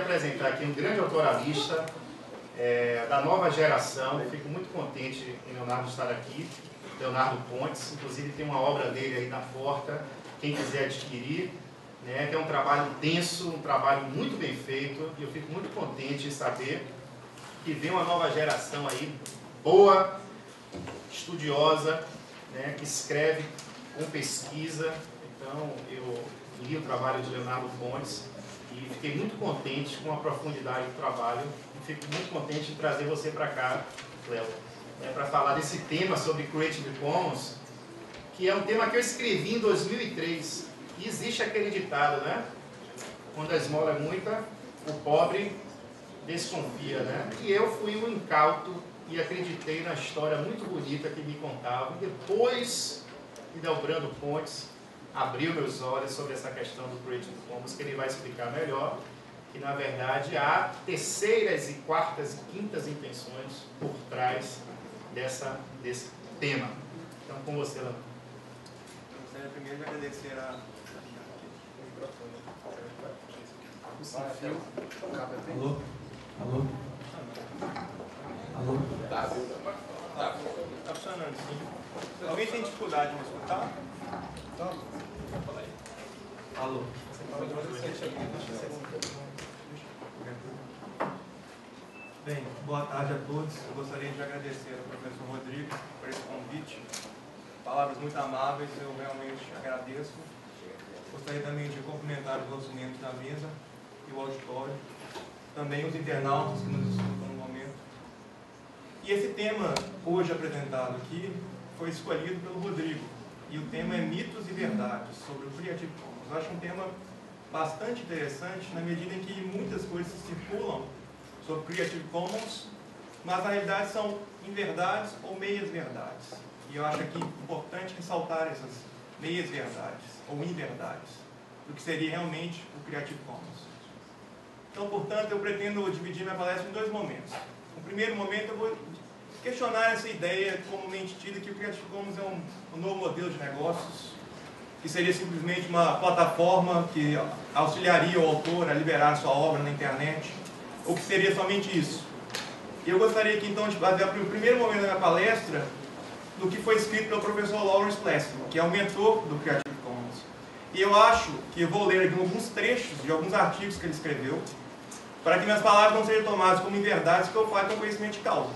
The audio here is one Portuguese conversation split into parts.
apresentar aqui um grande autoralista da nova geração. Eu fico muito contente em Leonardo estar aqui, Leonardo Pontes. Inclusive tem uma obra dele aí na porta, quem quiser adquirir, né, que é um trabalho denso, um trabalho muito bem feito. E eu fico muito contente em saber que vem uma nova geração aí, boa, estudiosa, né, que escreve com pesquisa. Então, eu li o trabalho de Leonardo Pontes e fiquei muito contente com a profundidade do trabalho. E fico muito contente em trazer você para cá, Léo, para falar desse tema sobre Creative Commons, que é um tema que eu escrevi em 2003. E existe aquele ditado, né? Quando a esmola é muita, o pobre desconfia, né? E eu fui um incauto e acreditei na história muito bonita que me contavam. E depois, Hildebrando Pontes abriu meus olhos sobre essa questão do Creative Commons, que ele vai explicar melhor, que na verdade há terceiras e quartas e quintas intenções por trás desse tema. Então, com você, Léo. Eu gostaria primeiro de agradecer a... Alô? Alô? Alô? Tá funcionando, sim. Alguém tem dificuldade de me escutar? Alô? Bem, boa tarde a todos. Eu gostaria de agradecer ao professor Rodrigo por esse convite. Palavras muito amáveis, eu realmente agradeço. Gostaria também de cumprimentar os outros membros da mesa e o auditório, também os internautas que nos escutam no momento. E esse tema hoje apresentado aqui foi escolhido pelo Rodrigo, e o tema é mitos e verdades sobre o Creative Commons. Eu acho um tema bastante interessante, na medida em que muitas coisas circulam sobre Creative Commons, mas na realidade são inverdades ou meias verdades. E eu acho aqui importante ressaltar essas meias verdades ou inverdades do que seria realmente o Creative Commons. Então, portanto, eu pretendo dividir minha palestra em dois momentos. No primeiro momento, eu vou questionar essa ideia comumente tida que o Creative Commons é um novo modelo de negócios, que seria simplesmente uma plataforma que auxiliaria o autor a liberar sua obra na internet, ou que seria somente isso. E eu gostaria aqui, então, de basear o primeiro momento da minha palestra no que foi escrito pelo professor Lawrence Lessig, que é o mentor do Creative Commons. E eu acho que eu vou ler aqui alguns trechos de alguns artigos que ele escreveu, para que minhas palavras não sejam tomadas como inverdades que eu falo com conhecimento de causa.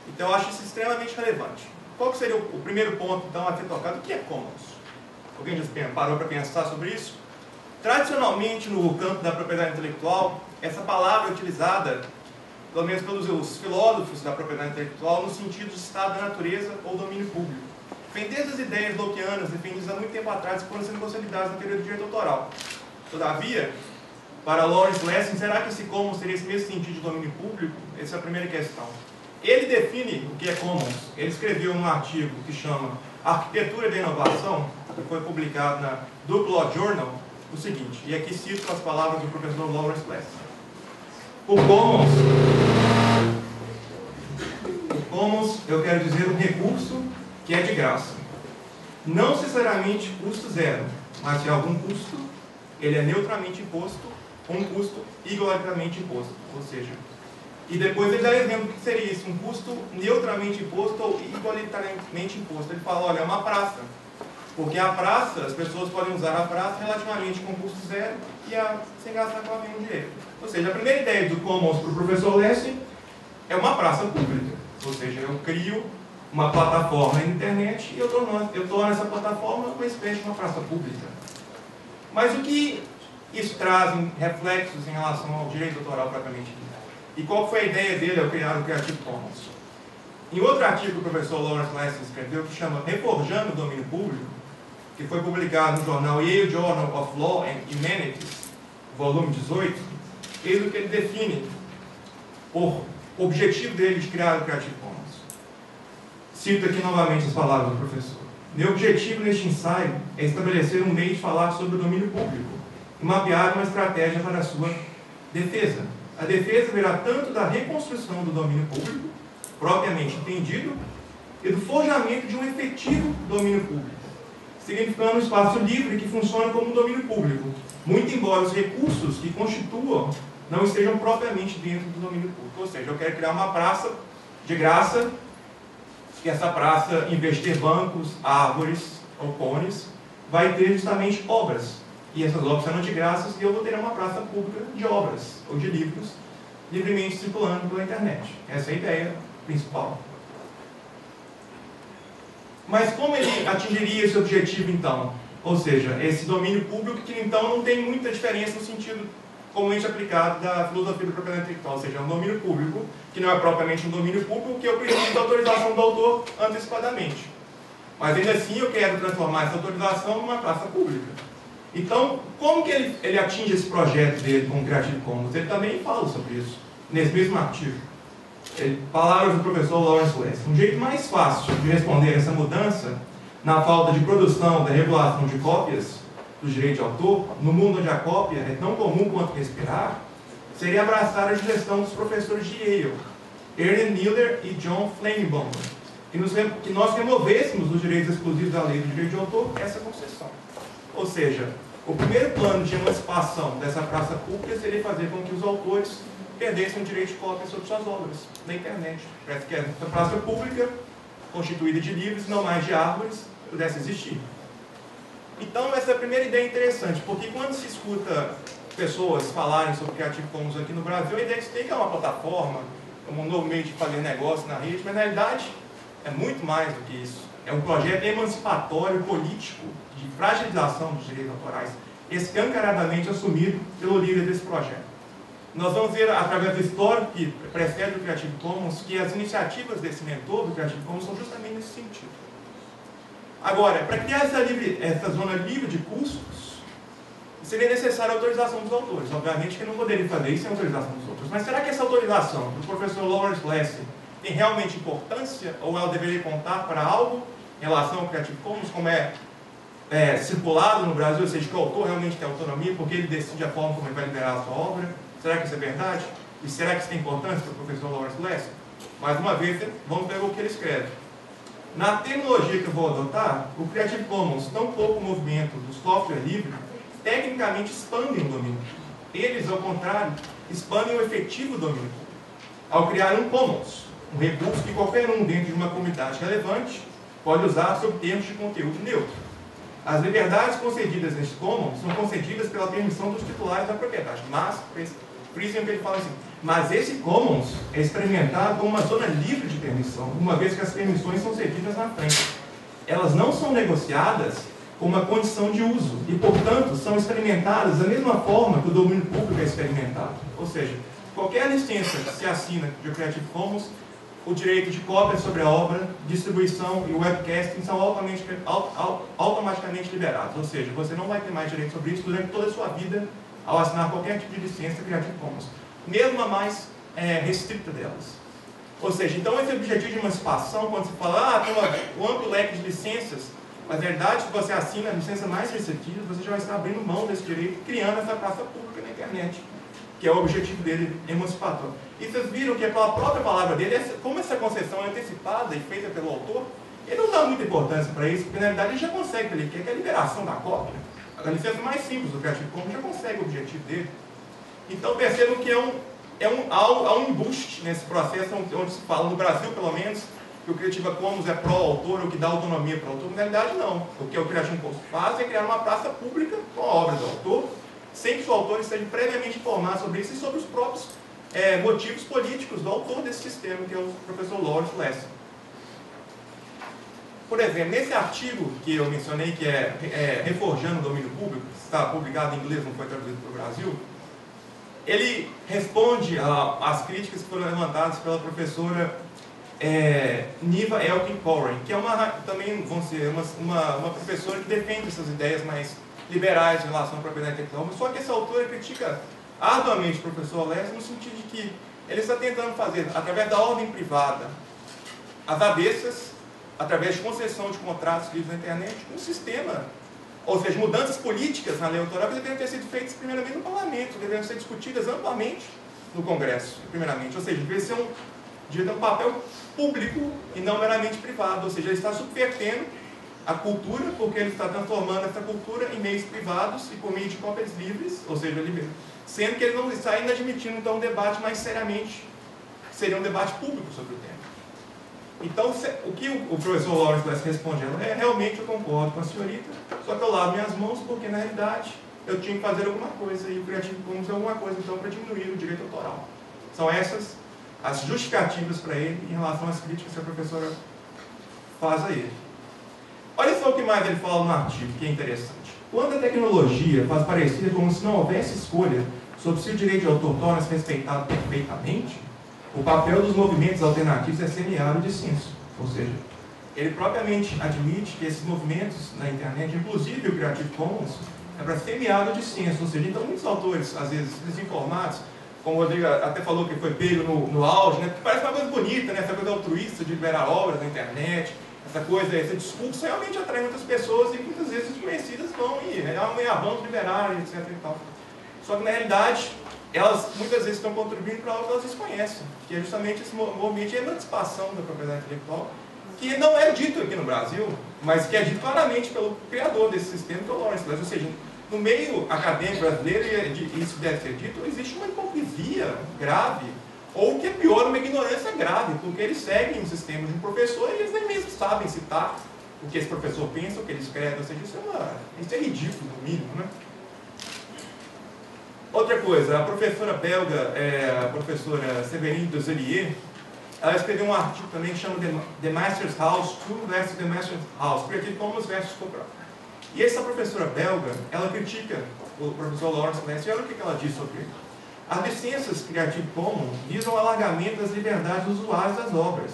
Então eu acho isso extremamente relevante. Qual que seria o primeiro ponto, então, a ser tocado? O que é Commons? Alguém já parou para pensar sobre isso? Tradicionalmente, no campo da propriedade intelectual, essa palavra é utilizada, pelo menos pelos filósofos da propriedade intelectual, no sentido de estado da natureza ou domínio público. Vem desde as ideias lockeanas defendidas há muito tempo atrás que foram sendo consolidadas na teoria do direito autoral. Todavia, para Lawrence Lessig, será que esse Commons teria esse mesmo sentido de domínio público? Essa é a primeira questão. Ele define o que é Commons. Ele escreveu num artigo que chama Arquitetura da Inovação, que foi publicado na Duke Law Journal, o seguinte, e aqui cito as palavras do professor Lawrence Lessig. O Commons, eu quero dizer um recurso que é de graça. Não necessariamente custo zero, mas se há algum custo, ele é neutralmente imposto ou um custo igualitariamente imposto. Ou seja, e depois ele dá exemplo do que seria isso, um custo neutralmente imposto ou igualitariamente imposto. Ele fala, olha, é uma praça. Porque a praça, as pessoas podem usar a praça relativamente com custo zero e sem gastar quase nenhum dinheiro. Ou seja, a primeira ideia do Commons para o professor Lessig é uma praça pública. Ou seja, eu crio uma plataforma na internet e eu torno essa plataforma uma espécie de uma praça pública. Mas o que isso traz em reflexos em relação ao direito autoral propriamente dito? E qual foi a ideia dele ao criar o Creative Commons? Em outro artigo que o professor Lawrence Lessig escreveu, que chama Reforjando o Domínio Público, que foi publicado no jornal Yale Journal of Law and Humanities, volume 18, eis o que ele define o objetivo dele de criar o Creative Commons. Cito aqui novamente as palavras do professor. Meu objetivo neste ensaio é estabelecer um meio de falar sobre o domínio público e mapear uma estratégia para a sua defesa. A defesa virá tanto da reconstrução do domínio público, propriamente entendido, e do forjamento de um efetivo domínio público, significando um espaço livre que funciona como um domínio público, muito embora os recursos que constituam não estejam propriamente dentro do domínio público. Ou seja, eu quero criar uma praça de graça, que essa praça, em vez de ter bancos, árvores ou cones, vai ter justamente obras. E essas obras serão de graça e eu vou ter uma praça pública de obras ou de livros livremente circulando pela internet. Essa é a ideia principal. Mas como ele atingiria esse objetivo então? Ou seja, esse domínio público que então não tem muita diferença no sentido comumente aplicado da filosofia da propriedade intelectual, ou seja, é um domínio público, que não é propriamente um domínio público, que eu preciso da autorização do autor antecipadamente. Mas ainda assim eu quero transformar essa autorização numa praça pública. Então, como que ele atinge esse projeto dele com o Creative Commons? Ele também fala sobre isso, nesse mesmo artigo. Palavras do professor Lawrence Less. Um jeito mais fácil de responder essa mudança na falta de produção da regulação de cópias do direito de autor, no mundo onde a cópia é tão comum quanto respirar, seria abraçar a sugestão dos professores de Yale, Ernest Miller e John Flammbaum, que nós removêssemos dos direitos exclusivos da lei do direito de autor essa concessão. Ou seja, o primeiro plano de emancipação dessa praça pública seria fazer com que os autores perdessem o direito de cópia sobre suas obras na internet. Parece que essa praça pública, constituída de livros, não mais de árvores, pudesse existir. Então, essa é a primeira ideia interessante, porque quando se escuta pessoas falarem sobre Creative Commons aqui no Brasil, a ideia é que tem que é uma plataforma, um novo meio de fazer negócio na rede, mas na realidade é muito mais do que isso. É um projeto emancipatório, político, de fragilização dos direitos autorais, escancaradamente assumido pelo líder desse projeto. Nós vamos ver, através do histórico que precede o Creative Commons, que as iniciativas desse mentor do Creative Commons são justamente nesse sentido. Agora, para criar essa zona livre de custos, seria necessária a autorização dos autores. Obviamente que não poderia fazer isso sem autorização dos autores. Mas será que essa autorização do professor Lawrence Less tem realmente importância? Ou ela deveria contar para algo em relação ao Creative Commons, como é circulado no Brasil, ou seja, que o autor realmente tem autonomia, porque ele decide a forma como ele vai liberar a sua obra? Será que isso é verdade? E será que isso tem importância para o professor Lawrence Less? Mais uma vez, vamos ver o que ele escreve. Na terminologia que eu vou adotar, o Creative Commons, tão pouco o movimento do software livre, tecnicamente expandem o domínio. Eles, ao contrário, expandem o efetivo domínio. Ao criar um Commons, um recurso que qualquer um dentro de uma comunidade relevante pode usar sob termos de conteúdo neutro. As liberdades concedidas neste Commons são concedidas pela permissão dos titulares da propriedade. Mas, por isso é que ele fala assim, mas esse Commons é experimentado como uma zona livre de permissão, uma vez que as permissões são cedidas na frente. Elas não são negociadas com uma condição de uso e, portanto, são experimentadas da mesma forma que o domínio público é experimentado. Ou seja, qualquer licença que se assina de Creative Commons, o direito de cópia sobre a obra, distribuição e webcasting são automaticamente liberados. Ou seja, você não vai ter mais direito sobre isso durante toda a sua vida ao assinar qualquer tipo de licença Creative Commons, mesmo a mais restrita delas. Ou seja, então esse objetivo de emancipação, quando se fala, tem um amplo leque de licenças, mas na verdade, se você assina a licença mais restritiva, você já vai estar abrindo mão desse direito, criando essa praça pública na internet, que é o objetivo dele emancipatório. E vocês viram que pela própria palavra dele, como essa concessão é antecipada e feita pelo autor, ele não dá muita importância para isso, porque na realidade ele já consegue o que ele quer, que é a liberação da cópia. A licença mais simples do Creative Commons já consegue o objetivo dele. Então percebam que há um embuste nesse processo, onde se fala, no Brasil pelo menos, que o Creative Commons é pró-autor ou que dá autonomia para o autor. Na realidade não. O que o Creative Commons faz é criar uma praça pública com a obra do autor, sem que os autores estejam previamente informados sobre isso e sobre os próprios motivos políticos do autor desse sistema, que é o professor Lawrence Less. Por exemplo, nesse artigo que eu mencionei, que é Reforjando o Domínio Público, que está publicado em inglês, não foi traduzido para o Brasil, ele responde às críticas que foram levantadas pela professora Niva Elkin-Corrin, que é também, vamos dizer, uma professora que defende essas ideias mais liberais em relação à propriedade intelectual, mas só que essa autora critica arduamente o professor Less no sentido de que ele está tentando fazer, através da ordem privada, as avessas, através de concessão de contratos livres na internet, um sistema, ou seja, mudanças políticas na lei autoral que deveriam ter sido feitas primeiramente no parlamento, deveriam ser discutidas amplamente no Congresso, primeiramente, ou seja, deveria ser um papel público e não meramente privado, ou seja, ele está subvertendo a cultura, porque ele está transformando essa cultura em meios privados e por meio de cópias livres, ou seja, sendo que ele não está ainda admitindo então um debate mais seriamente, seria um debate público sobre o tema. Então, o que o professor Lawrence Lessig respondendo é: realmente eu concordo com a senhorita, só que eu lavo minhas mãos porque, na realidade, eu tinha que fazer alguma coisa, e o Creative Commons é alguma coisa, então, para diminuir o direito autoral. São essas as justificativas para ele em relação às críticas que a professora faz a ele. Olha só o que mais ele fala no artigo, que é interessante. Quando a tecnologia faz parecer como se não houvesse escolha sobre se o direito de autor torna-se respeitado perfeitamente, o papel dos movimentos alternativos é semear o dissenso. Ou seja, ele propriamente admite que esses movimentos na internet, inclusive o Creative Commons, é para semear o dissenso. Ou seja, então muitos autores, às vezes desinformados, como o Rodrigo até falou que foi pego no auge, né? Parece uma coisa bonita, né? Essa coisa altruísta de liberar obras na internet, essa coisa, esse discurso realmente atrai muitas pessoas e muitas vezes desconhecidas vão e vamos liberar, etc. E tal. Só que na realidade, elas muitas vezes estão contribuindo para algo que elas desconhecem, que é justamente esse movimento de emancipação da propriedade intelectual, que não é dito aqui no Brasil, mas que é dito claramente pelo criador desse sistema, que é o Lawrence Lessig. Ou seja, no meio acadêmico brasileiro, e isso deve ser dito, existe uma hipocrisia grave, ou o que é pior, uma ignorância grave, porque eles seguem o sistema de um professor e eles nem mesmo sabem citar o que esse professor pensa, o que ele escreve. Ou seja, isso é ridículo, no mínimo, né? Outra coisa, a professora belga, a professora Séverine Doselier, ela escreveu um artigo também que chama The Master's House, True versus The Master's House, Creative Commons versus Copyright. E essa professora belga, ela critica o professor Lawrence Lessig, e olha o que ela diz sobre ele. As licenças Creative Commons visam o alargamento das liberdades dos usuários das obras.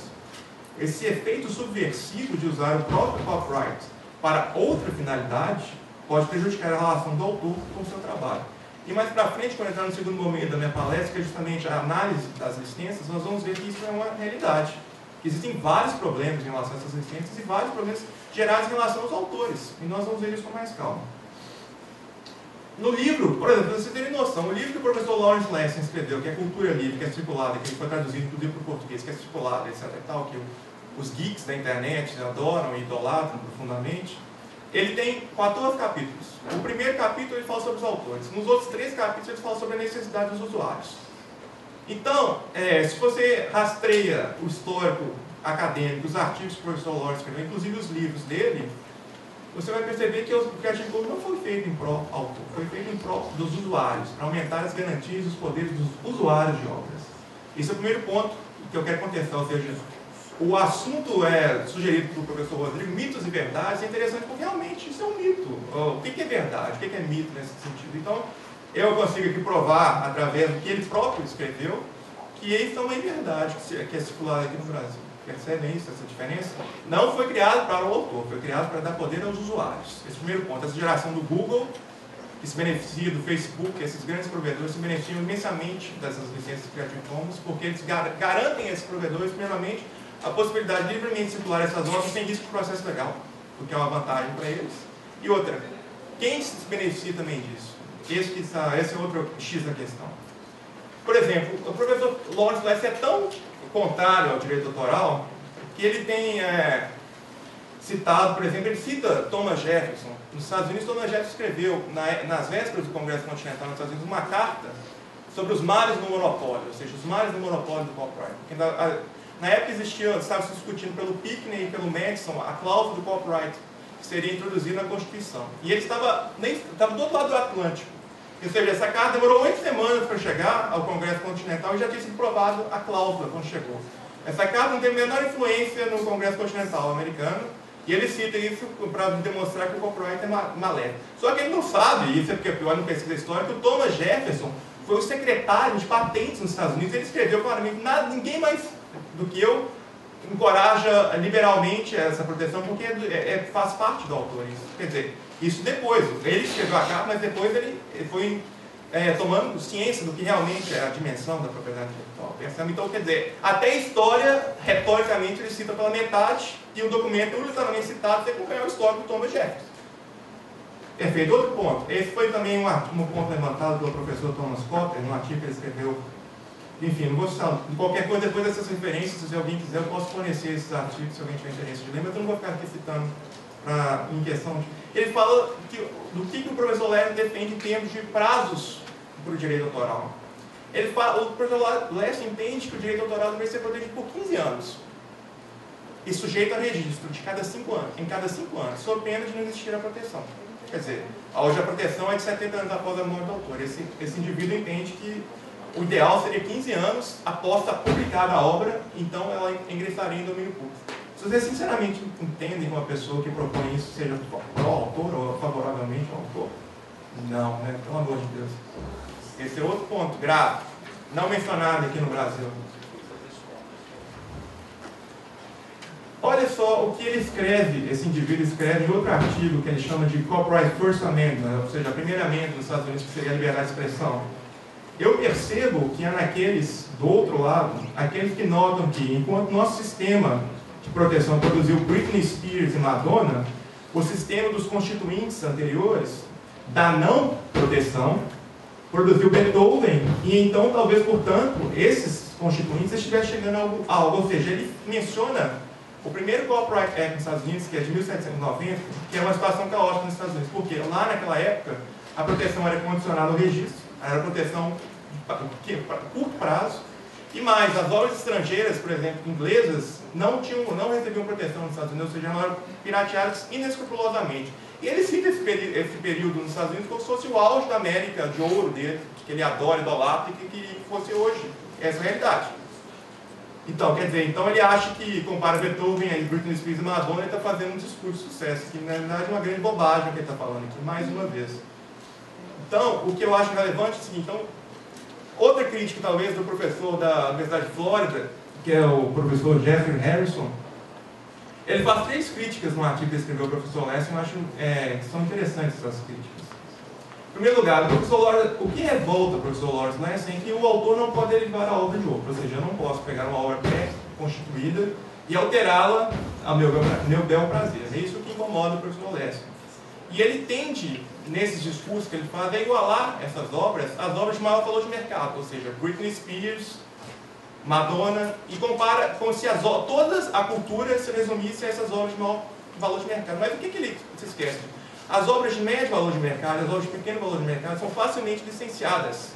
Esse efeito subversivo de usar o próprio copyright para outra finalidade pode prejudicar a relação do autor com o seu trabalho. E mais para frente, quando entrar no segundo momento da minha palestra, que é justamente a análise das licenças, nós vamos ver que isso é uma realidade. Que existem vários problemas em relação a essas licenças e vários problemas gerados em relação aos autores. E nós vamos ver isso com mais calma. No livro, por exemplo, para vocês terem noção, o livro que o professor Lawrence Lessig escreveu, que é Cultura Livre, que é circulada, que ele foi traduzido inclusive para o português, que é circulada, etc. e tal, que os geeks da internet adoram e idolatram profundamente, ele tem 14 capítulos. O primeiro capítulo ele fala sobre os autores. Nos outros 3 capítulos ele fala sobre a necessidade dos usuários. Então, se você rastreia o histórico acadêmico, os artigos que o professor Lawrence escreveu, inclusive os livros dele, você vai perceber que o Creative Commons não foi feito em pró autor, foi feito em pró dos usuários, para aumentar as garantias e os poderes dos usuários de obras. Esse é o primeiro ponto que eu quero contestar, ou seja, o assunto sugerido pelo professor Rodrigo, mitos e verdades, é interessante porque realmente isso é um mito. O que é verdade? O que é mito nesse sentido? Então, eu consigo aqui provar, através do que ele próprio escreveu, que isso é uma verdade que é circulada aqui no Brasil. Percebem isso, essa diferença? Não foi criado para o autor, foi criado para dar poder aos usuários. Esse primeiro ponto, essa geração do Google, que se beneficia do Facebook, esses grandes provedores se beneficiam imensamente dessas licenças Creative Commons, porque eles garantem a esses provedores, primeiramente, a possibilidade de livremente circular essas obras sem risco de processo legal, o que é uma vantagem para eles. E outra, quem se beneficia também disso? Esse é outro X da questão. Por exemplo, o professor Lawrence Lessig é tão contrário ao direito autoral que ele tem citado, por exemplo, ele cita Thomas Jefferson. Nos Estados Unidos, Thomas Jefferson escreveu, nas vésperas do Congresso Continental nos Estados Unidos, uma carta sobre os males do monopólio, ou seja, os males do monopólio do copyright. Porque na época estava se discutindo pelo Pinckney e pelo Madison a cláusula do copyright que seria introduzida na Constituição. E ele estava do outro lado do Atlântico. Ou seja, essa carta demorou 8 semanas para chegar ao Congresso Continental e já tinha sido provado a cláusula quando chegou. Essa carta não teve a menor influência no Congresso Continental americano e ele cita isso para demonstrar que o copyright é maléfico. Só que ele não sabe, isso é porque é pior no pesquisa histórica, que o Thomas Jefferson foi o secretário de patentes nos Estados Unidos. Ele escreveu claramente: ninguém mais do que eu encoraja liberalmente essa proteção, porque faz parte do autor. Isso. Quer dizer, isso depois, ele escreveu a carta, mas depois ele foi tomando ciência do que realmente é a dimensão da propriedade intelectual. Então, quer dizer, até a história, retoricamente, ele cita pela metade, e o documento ultimamente citado tem que acompanhar o histórico do Thomas Jefferson. Perfeito. Outro ponto, esse foi também um ponto levantado pelo professor Thomas Cotter, num artigo que ele escreveu. Enfim, não vou citar qualquer coisa depois dessas referências, se alguém quiser, eu posso fornecer esses artigos, se alguém tiver interesse de ler, mas eu não vou ficar aqui citando em questão de... Ele fala do que o professor Lessing defende em termos de prazos para o direito autoral. O professor Lessing entende que o direito autoral deve ser protegido por 15 anos e sujeito a registro de cada 5 anos, em cada 5 anos, sob pena de não existir a proteção. Quer dizer, hoje a proteção é de 70 anos após a morte do autor. Esse indivíduo entende que o ideal seria 15 anos após estar publicada a obra, então ela ingressaria em domínio público. Se vocês sinceramente entendem que uma pessoa que propõe isso seja pró-autor ou favoravelmente ao autor, não, né? Pelo amor de Deus. Esse é outro ponto grave, não mencionado aqui no Brasil. Olha só o que ele escreve, esse indivíduo escreve em outro artigo que ele chama de Copyright First Amendment, ou seja, a primeira amenda dos Estados Unidos, que seria a liberdade de expressão. Eu percebo que há naqueles, do outro lado, aqueles que notam que, enquanto nosso sistema de proteção produziu Britney Spears e Madonna, o sistema dos constituintes anteriores, da não proteção, produziu Beethoven, e então, talvez, portanto, esses constituintes estivessem chegando a algo, ou seja, ele menciona o primeiro Copyright Act nos Estados Unidos, que é de 1790, que é uma situação caótica nos Estados Unidos, porque lá naquela época a proteção era condicionada ao registro, era proteção de curto prazo, e mais, as obras estrangeiras, por exemplo, inglesas, não recebiam proteção nos Estados Unidos, ou seja, não eram pirateadas inescrupulosamente. E ele cita esse período nos Estados Unidos como se fosse o auge da América de ouro dele, que ele adora, idolatra, e que fosse hoje essa é a realidade. Então, quer dizer, então ele acha que, compara Beethoven, aí, Britney Spears e Madonna, ele está fazendo um discurso de sucesso, que na verdade é uma grande bobagem o que ele está falando aqui, mais uma vez. Então, o que eu acho relevante é o seguinte, então, outra crítica talvez do professor da Universidade de Flórida, que é o professor Jeffrey Harrison, ele faz 3 críticas no artigo que escreveu o professor Lessing, eu acho que são interessantes essas críticas. Em primeiro lugar, o que revolta o professor Lawrence Lessing é que o autor não pode derivar a obra de outro, ou seja, eu não posso pegar uma obra pré-constituída e alterá-la ao meu bel prazer. É isso que incomoda o professor Lessing. E ele tende, nesses discursos que ele faz, a igualar essas obras às obras de maior valor de mercado, ou seja, Britney Spears, Madonna, e compara como se toda a cultura se resumisse a essas obras de maior valor de mercado. Mas o que ele se esquece? As obras de médio valor de mercado, as obras de pequeno valor de mercado são facilmente licenciadas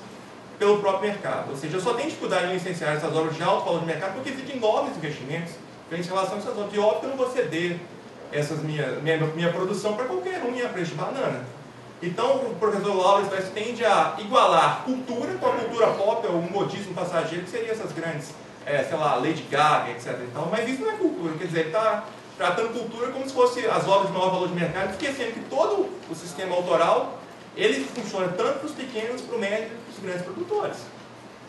pelo próprio mercado. Ou seja, eu só tenho dificuldade em licenciar essas obras de alto valor de mercado porque existem novos investimentos em relação a essas obras. E óbvio que eu não vou ceder minha produção para qualquer um em preço de banana. Então, o professor Lawrence tende a igualar cultura com a cultura pop, ou um modismo passageiro, que seriam essas grandes, sei lá, Lady Gaga, etc. Então, mas isso não é cultura, quer dizer, ele está tratando cultura como se fosse as obras de maior valor de mercado, esquecendo que todo o sistema autoral, ele funciona tanto para os pequenos, para o médio e para os grandes produtores.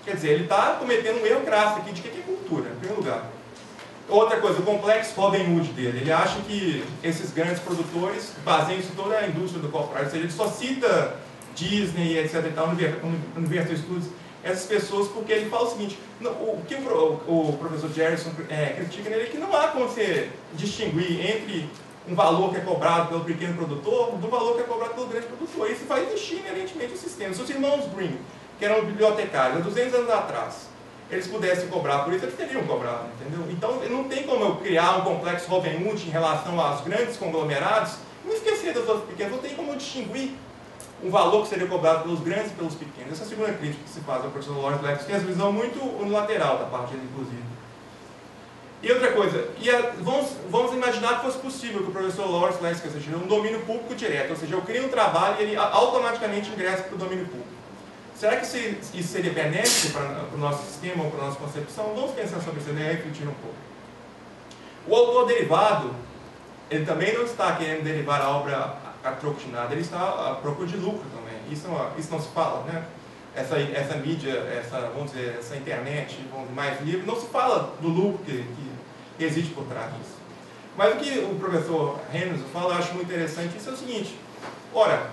Quer dizer, ele está cometendo um erro crasso aqui de que é cultura, em primeiro lugar. Outra coisa, o complexo Robin Hood dele. Ele acha que esses grandes produtores baseiam-se em toda a indústria do copyright, ou seja, ele só cita Disney, etc. e tal, Universal Studios, essas pessoas, porque ele fala o seguinte, o que o professor Jerrison critica nele é que não há como você distinguir entre um valor que é cobrado pelo pequeno produtor do valor que é cobrado pelo grande produtor. Isso vai existir inerentemente o sistema. Se os irmãos Green, que eram bibliotecários há 200 anos atrás, eles pudessem cobrar por isso, eles teriam cobrado, entendeu? Então, não tem como eu criar um complexo Robin Hood em relação aos grandes conglomerados e me esquecer das outras pequenas. Não tem como eu distinguir um valor que seria cobrado pelos grandes e pelos pequenos. Essa é a segunda crítica que se faz ao professor Lawrence Lessing, que tem essa visão muito unilateral da parte dele, inclusive. E outra coisa, vamos imaginar que fosse possível que o professor Lawrence Lessing, ou seja, um domínio público direto, ou seja, eu crio um trabalho e ele automaticamente ingressa para o domínio público. Será que isso seria benéfico para o nosso sistema ou para a nossa concepção? Vamos pensar sobre isso e refletir um pouco. O autor derivado, ele também não está querendo derivar a obra a troco de nada, ele está à procura de lucro também. Isso não se fala, né? Essa mídia, vamos dizer, essa internet, mais livre, não se fala do lucro que existe por trás disso. Mas o que o professor Henderson fala, eu acho muito interessante, isso é o seguinte, ora,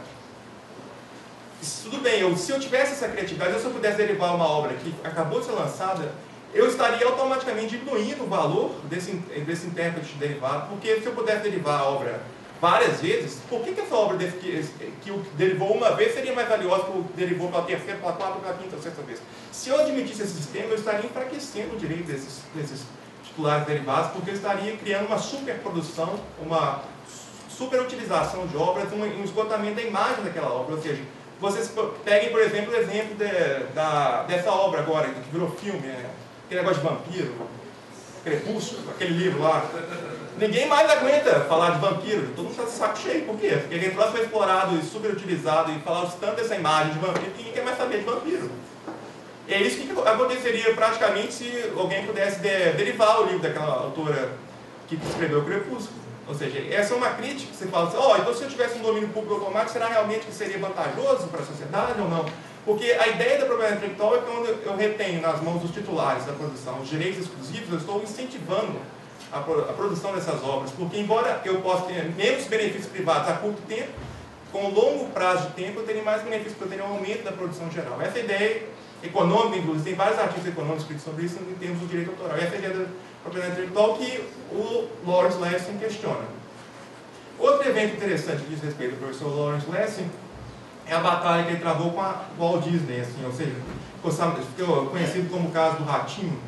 tudo bem, se eu tivesse essa criatividade, se eu pudesse derivar uma obra que acabou de ser lançada, eu estaria automaticamente diminuindo o valor desse intérprete derivado, porque se eu pudesse derivar a obra várias vezes, por que essa obra que o derivou uma vez seria mais valiosa que o derivou pela terceira, pela quarta, pela quinta ou sexta vez? Se eu admitisse esse sistema, eu estaria enfraquecendo o direito desses titulares derivados, porque eu estaria criando uma superprodução, uma superutilização de obras, um esgotamento da imagem daquela obra. Ou seja, vocês peguem, por exemplo, o exemplo dessa obra agora, que virou filme, aquele negócio de vampiro, Crepúsculo, aquele livro lá. Ninguém mais aguenta falar de vampiro, todo mundo está de saco cheio. Por quê? Porque aquele troço foi explorado e superutilizado e falaram tanto dessa imagem de vampiro que ninguém quer mais saber de vampiro. É isso que aconteceria praticamente se alguém pudesse derivar o livro daquela autora que escreveu o Crepúsculo. Ou seja, essa é uma crítica que você fala assim, então se eu tivesse um domínio público automático, será realmente que seria vantajoso para a sociedade ou não? Porque a ideia da propriedade intelectual é que quando eu retenho nas mãos dos titulares da produção os direitos exclusivos, eu estou incentivando a produção dessas obras, porque embora eu possa ter menos benefícios privados a curto tempo, com longo prazo de tempo eu teria mais benefícios, porque eu teria um aumento da produção geral. Essa ideia econômica, inclusive, tem vários artigos econômicos escritos sobre isso em termos do direito autoral. Essa é a ideia da propriedade intelectual que o Lawrence Lessig questiona. Outro evento interessante que diz respeito ao professor Lawrence Lessig é a batalha que ele travou com o Walt Disney, assim, ou seja, ficou conhecido como o caso do ratinho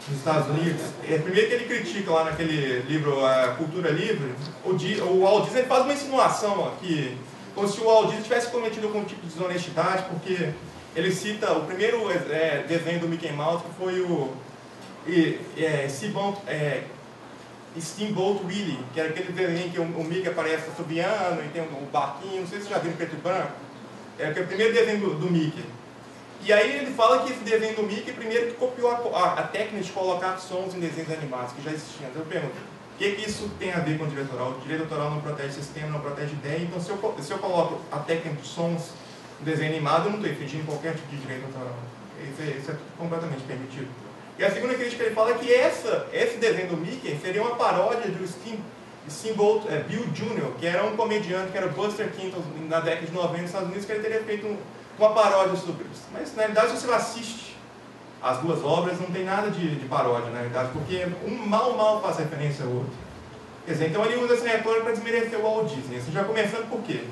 nos Estados Unidos. Primeiro que ele critica lá naquele livro Cultura Livre, o Walt Disney faz uma insinuação aqui, como se o Walt Disney tivesse cometido algum tipo de desonestidade, porque ele cita o primeiro desenho do Mickey Mouse, que foi o Steamboat Willie, que era aquele desenho que o Mickey aparece assobiando e tem um barquinho, não sei se você já viu em preto e branco. É o primeiro desenho do Mickey. E aí ele fala que esse desenho do Mickey, primeiro que copiou a técnica de colocar sons em desenhos animados, que já existiam. Então eu pergunto, o que isso tem a ver com o direito autoral? O direito autoral não protege sistema, não protege ideia, então se eu coloco a técnica de sons em desenho animado, eu não estou infringindo qualquer tipo de direito autoral. Isso é completamente permitido. E a segunda crítica que ele fala é que esse desenho do Mickey seria uma paródia do Steamboat Bill Jr., que era um comediante, que era Buster Keaton, na década de 90 nos Estados Unidos, que ele teria feito uma paródia sobre isso. Mas, na realidade, se você assiste as duas obras, não tem nada de paródia, na realidade, porque um mal faz referência ao outro. Quer dizer, então ele usa essa retórica para desmerecer o Walt Disney. Assim, já começando por quê?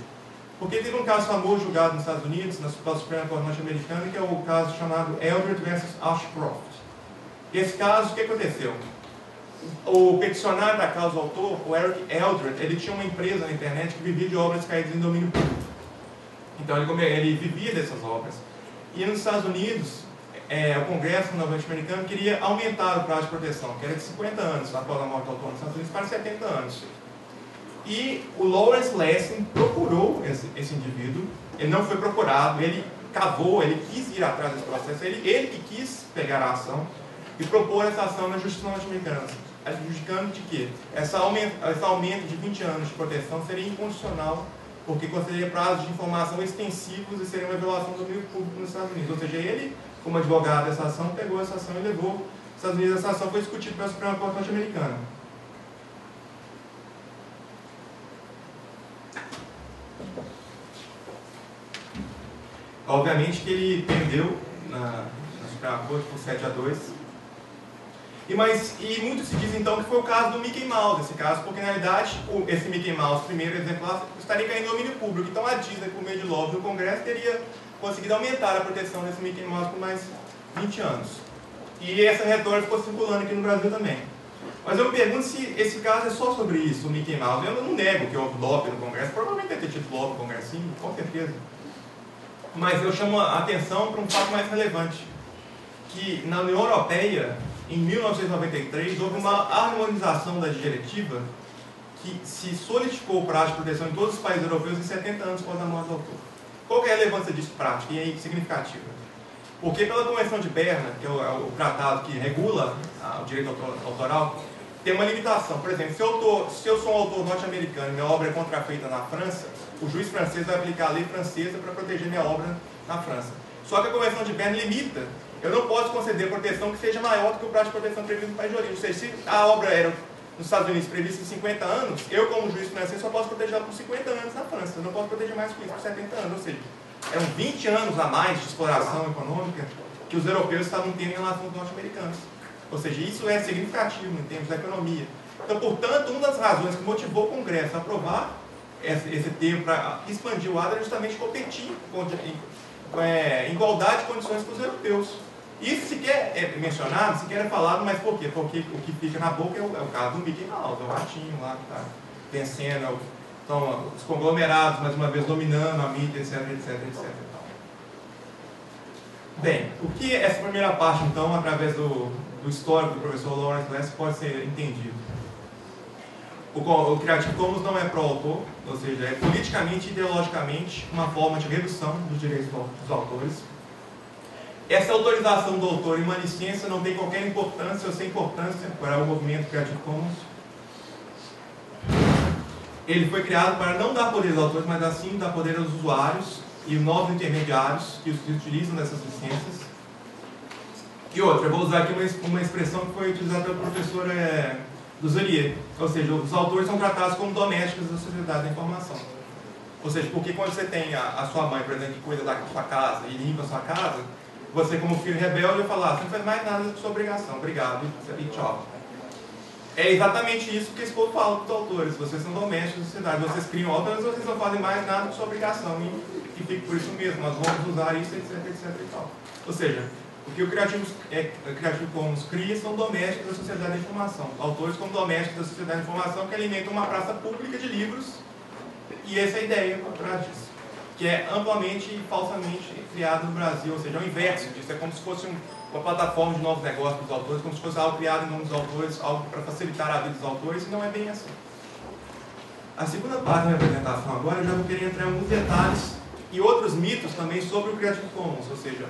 Porque teve um caso famoso julgado nos Estados Unidos, na Suprema Corte norte-americana, que é o caso chamado Eldred versus Ashcroft. Esse caso, o que aconteceu? O peticionário da causa, o autor, o Eric Eldred, ele tinha uma empresa na internet que vivia de obras caídas em domínio público. Então ele vivia dessas obras. E nos Estados Unidos, o Congresso norte-americano queria aumentar o prazo de proteção, que era de 50 anos após a morte do autor nos Estados Unidos, para 70 anos. E o Lawrence Lessig procurou esse indivíduo, ele não foi procurado, ele cavou, ele quis ir atrás desse processo, ele que quis pegar a ação e propor essa ação na Justiça norte-americana, adjudicando de que esse aumento de 20 anos de proteção seria inconstitucional, porque consideraria prazos de informação extensivos e seria uma violação do domínio público nos Estados Unidos. Ou seja, ele, como advogado dessa ação, pegou essa ação e levou aos Estados Unidos. Essa ação foi discutida pela Suprema Corte norte-americana. Obviamente que ele perdeu na Suprema Corte por 7-2. E muito se diz então que foi o caso do Mickey Mouse, esse caso, porque na realidade esse Mickey Mouse, primeiro exemplar, estaria caindo em domínio público. Então a Disney, por meio de lobby do Congresso, teria conseguido aumentar a proteção desse Mickey Mouse por mais 20 anos. E essa retórica ficou circulando aqui no Brasil também. Mas eu me pergunto se esse caso é só sobre isso, o Mickey Mouse. Eu não nego que houve lobby no Congresso, provavelmente deve ter tido lobby no Congresso, sim, com certeza. Mas eu chamo a atenção para um fato mais relevante, que na União Europeia, em 1993, houve uma harmonização da diretiva que se solidificou o prazo de proteção em todos os países europeus em 70 anos após a morte do autor. Qual que é a relevância disso prática e significativa? Porque pela Convenção de Berna, que é o tratado que regula o direito autoral, tem uma limitação. Por exemplo, se eu sou um autor norte-americano e minha obra é contrafeita na França, o juiz francês vai aplicar a lei francesa para proteger minha obra na França. Só que a Convenção de Berna limita. Eu não posso conceder proteção que seja maior do que o prazo de proteção previsto no país de origem. Ou seja, se a obra era nos Estados Unidos prevista em 50 anos, eu, como juiz francês, só posso protegê-la por 50 anos na França. Eu não posso proteger mais que isso por 70 anos. Ou seja, eram 20 anos a mais de exploração econômica que os europeus estavam tendo em relação aos norte-americanos. Ou seja, isso é significativo em termos da economia. Então, portanto, uma das razões que motivou o Congresso a aprovar esse termo para expandir o ADA é justamente competir em igualdade de condições com os europeus. Isso sequer é mencionado, sequer é falado, mas por quê? Porque o que fica na boca é o caso do Mickey Mouse, o ratinho lá. Tá? vencendo, então, os conglomerados, mais uma vez, dominando a mídia, etc. Bem, o que essa primeira parte, então, através do histórico do professor Lawrence Less, pode ser entendido? O Creative Commons não é pró-autor, ou seja, é politicamente e ideologicamente uma forma de redução dos direitos dos autores. Essa autorização do autor em uma licença não tem qualquer importância ou sem importância para o movimento Creative Commons. Ele foi criado para não dar poder aos autores, mas assim dar poder aos usuários e novos intermediários que utilizam dessas licenças. E outra, eu vou usar aqui uma expressão que foi utilizada pelo professor Duzelier, ou seja, os autores são tratados como domésticos da sociedade da informação. Ou seja, porque quando você tem a sua mãe, por exemplo, que cuida da sua casa e limpa a sua casa, você como filho rebelde vai falar, você não faz mais nada da sua obrigação, obrigado e tchau. É exatamente isso que esse povo fala para os autores, vocês são domésticos da sociedade, vocês criam obras, mas vocês não fazem mais nada da sua obrigação, e fica por isso mesmo, nós vamos usar isso, etc e tal. Ou seja, o que o Creative Commons cria são domésticos da sociedade da informação, autores como domésticos da sociedade da informação que alimentam uma praça pública de livros, e essa é a ideia por trás disso, que é amplamente e falsamente criado no Brasil, ou seja, é o inverso disso, é como se fosse uma plataforma de novos negócios dos autores, como se fosse algo criado em nome dos autores, algo para facilitar a vida dos autores, e não é bem assim. A segunda parte da minha apresentação agora, eu já vou querer entrar em alguns detalhes e outros mitos também sobre o Creative Commons, ou seja,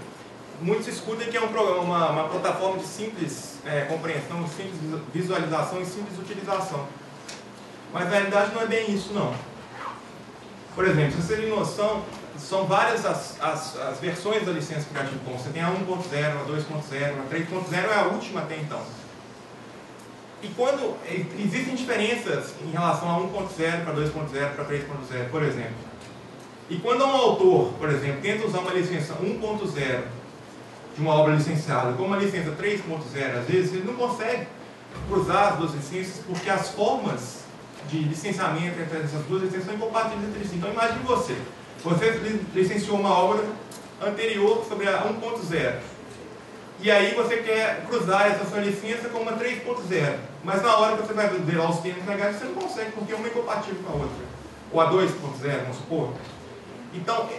muitos escutam que é uma plataforma de simples compreensão, simples visualização e simples utilização. Mas na realidade não é bem isso, não. Por exemplo, se você tem noção, são várias as versões da licença Creative Commons. Você tem a 1.0, a 2.0, a 3.0 é a última até então. E quando existem diferenças em relação a 1.0 para 2.0 para 3.0, por exemplo. E quando um autor, por exemplo, tenta usar uma licença 1.0 de uma obra licenciada com uma licença 3.0, às vezes ele não consegue cruzar as duas licenças porque as formas de licenciamento entre essas duas licenças são incompatíveis entre si. Então imagine você licenciou uma obra anterior sobre a 1.0 e aí você quer cruzar essa sua licença com uma 3.0, mas na hora que você vai ver lá os termos legais você não consegue porque uma é incompatível com a outra, ou a 2.0, vamos supor. Então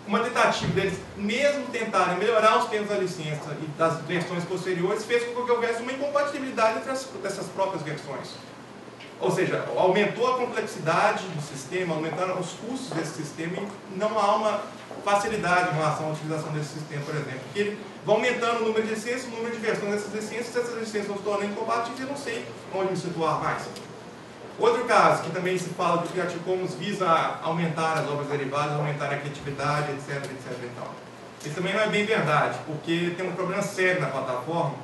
uma tentativa deles mesmo tentarem melhorar os termos da licença e das versões posteriores fez com que houvesse uma incompatibilidade entre essas próprias versões. Ou seja, aumentou a complexidade do sistema, aumentaram os custos desse sistema e não há uma facilidade em relação à utilização desse sistema, por exemplo. Porque ele vai aumentando o número de licenças, o número de versões dessas licenças, essas licenças vão se tornando incompatíveis e eu não sei onde me situar mais. Outro caso, que também se fala que o Creative Commons visa aumentar as obras derivadas, aumentar a criatividade, etc e tal. Isso também não é bem verdade, porque tem um problema sério na plataforma,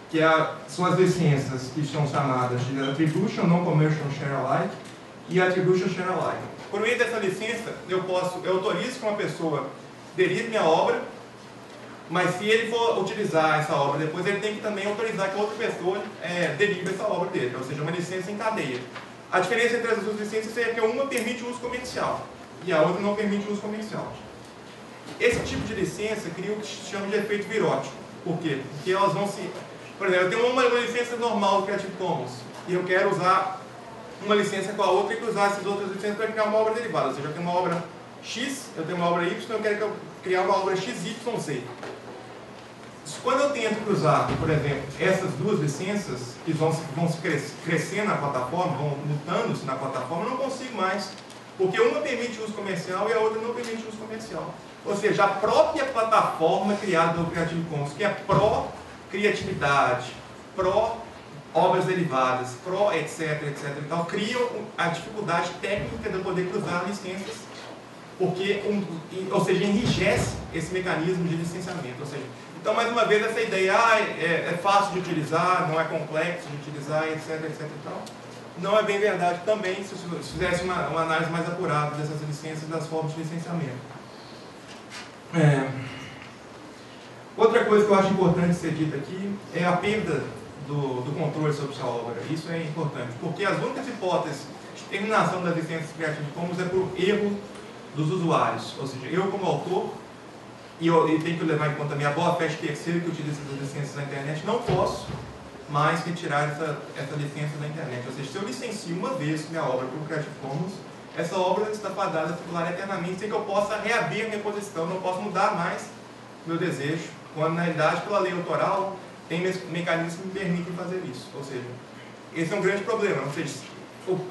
que são as licenças que são chamadas de Attribution Non-Commercial Share Alike e Attribution Share Alike. Por meio dessa licença, eu autorizo que uma pessoa derive minha obra, mas se ele for utilizar essa obra depois, ele tem que também autorizar que outra pessoa derive essa obra dele, ou seja, uma licença em cadeia. A diferença entre as duas licenças é que uma permite o uso comercial e a outra não permite o uso comercial. Esse tipo de licença cria o que se chama de efeito virótico. Por quê? Porque elas vão se... Por exemplo, eu tenho uma licença normal do Creative Commons e eu quero usar uma licença com a outra e cruzar essas outras licenças para criar uma obra derivada. Ou seja, eu tenho uma obra X, eu tenho uma obra Y, eu quero criar uma obra XYZ. Quando eu tento cruzar, por exemplo, essas duas licenças, que vão se crescendo na plataforma, vão mutando-se na plataforma, eu não consigo mais. Porque uma permite uso comercial e a outra não permite uso comercial. Ou seja, a própria plataforma criada pelo Creative Commons, que é pró-criatividade, pró-obras derivadas, pró-etc e tal, criam a dificuldade técnica de poder cruzar licenças, porque, ou seja, enrijece esse mecanismo de licenciamento. Ou seja, então, mais uma vez, essa ideia é fácil de utilizar, não é complexo de utilizar, etc e tal, não é bem verdade também se fizesse uma análise mais apurada dessas licenças e das formas de licenciamento. Outra coisa que eu acho importante ser dita aqui é a perda do controle sobre sua obra. Isso é importante, porque as únicas hipóteses de terminação das licenças Creative Commons é por erro dos usuários. Ou seja, eu como autor, e tenho que levar em conta a minha boa fé de terceiro que utiliza as licenças na internet, não posso mais retirar essa licença da internet. Ou seja, se eu licencio uma vez minha obra para o Creative Commons, essa obra está fadada a circular eternamente sem que eu possa reabrir a reposição, não posso mudar mais meu desejo, quando na realidade, pela lei autoral, tem mecanismos que me permitem fazer isso. Ou seja, esse é um grande problema. Ou seja,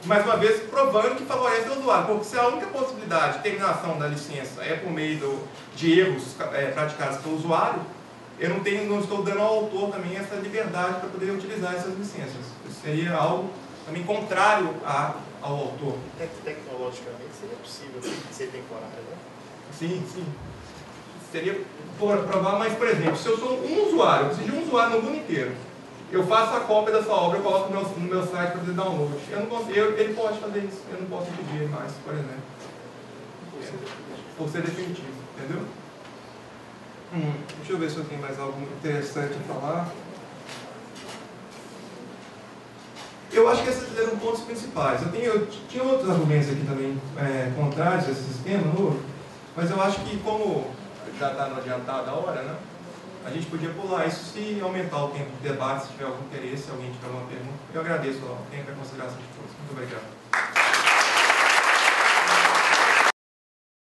mais uma vez, provando que favorece o usuário, porque se a única possibilidade de terminação da licença é por meio de erros praticados pelo usuário, eu não estou dando ao autor também essa liberdade para poder utilizar essas licenças. Isso seria algo também contrário ao autor. Tecnologicamente seria possível ser temporário, né? Sim, sim. Seria provar, mas, por exemplo, se eu sou um usuário, eu preciso de um usuário no mundo inteiro, eu faço a cópia dessa obra, eu coloco no meu site para fazer download. Ele pode fazer isso, eu não posso impedir ele mais, por exemplo. Por ser definitivo, entendeu? Deixa eu ver se eu tenho mais algo interessante a falar. Eu acho que esses eram pontos principais. Eu tinha outros argumentos aqui também contrários a esse sistema novo, mas eu acho que como já está no adiantado a hora, né? A gente podia pular isso se aumentar o tempo de debate, se tiver algum interesse, se alguém tiver alguma pergunta. Eu agradeço o tempo e a consideração de todos. Muito obrigado.